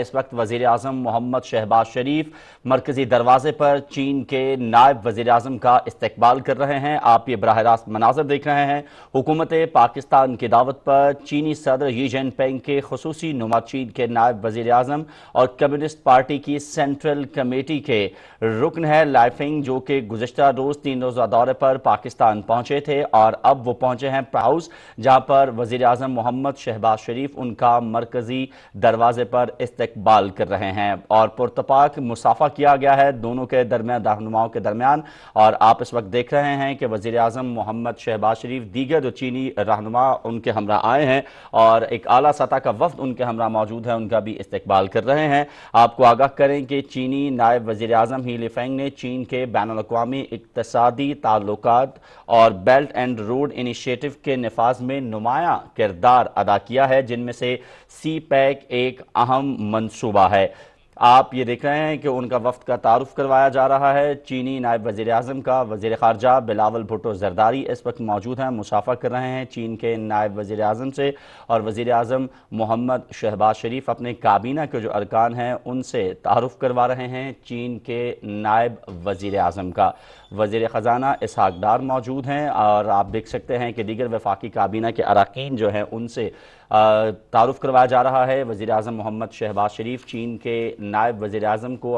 इस वक्त वज़ीर आज़म मोहम्मद शहबाज शरीफ मरकज़ी दरवाज़े पर चीन के नायब वज़ीर आज़म का इस्तकबाल कर रहे हैं। आप ये बराह रास्त मनाज़र देख रहे हैं। हुकूमत पाकिस्तान की दावत पर चीनी सदर शी जिनपिंग के खुसूसी नुमा चीन के नायब वज़ीर आज़म और कम्युनिस्ट पार्टी की सेंट्रल कमेटी के रुकन है लाइफिंग, जो कि गुज़श्ता रोज़ 3 रोज़ा दौरे पर पाकिस्तान पहुँचे थे और अब वो पहुँचे हैं हाउस, जहाँ पर वज़ीर आज़म मोहम्मद शहबाज शरीफ उनका मरकज़ी दरवाज़े पर इस्तकबाल कर रहे हैं और पुरतपाक मुसाफा किया गया है दोनों के दरमियान, रहनुमाओं के दरमियान। और आप इस वक्त देख रहे हैं कि वज़ीर आज़म मोहम्मद शहबाज शरीफ दीगर जो चीनी रहनुमा उनके हमरा आए हैं और एक आला सतह का वफ़द उनके हमरा मौजूद है, उनका भी इस्तकबाल कर रहे हैं। आपको आगाह करें कि चीनी नायब वज़ीर आज़म ही लिफेंग ने चीन के बैनुल-अक़वामी इक़्तिसादी ताल्लुकात और बेल्ट एंड रोड इनिशिएटिव के निफाज में नुमायां किरदार अदा किया है, जिनमें से सी पैक एक अहम मंसूबा है। आप ये देख रहे हैं कि उनका वफ़द का तारुफ करवाया जा रहा है। चीनी नायब वज़ीर आज़म का वज़ीर ख़ारजा बिलावल भुट्टो ज़रदारी इस वक्त मौजूद हैं, मुसाफ़ा कर रहे हैं चीन के नायब वज़ीर आज़म से। और वज़ीर आज़म मोहम्मद शहबाज शरीफ अपने काबीना के जो अरकान हैं उनसे तारुफ करवा रहे हैं चीन के नायब वज़ीर आज़म का। वज़ीर ख़जाना इसहाक़ डार मौजूद हैं और आप देख सकते हैं कि दीगर वफाकी काबीना के अरकान जो हैं उनसे तारुफ करवाया जा रहा है। वज़ीर आज़म मोहम्मद शहबाज शरीफ चीन के नायब वज़ीर आज़म को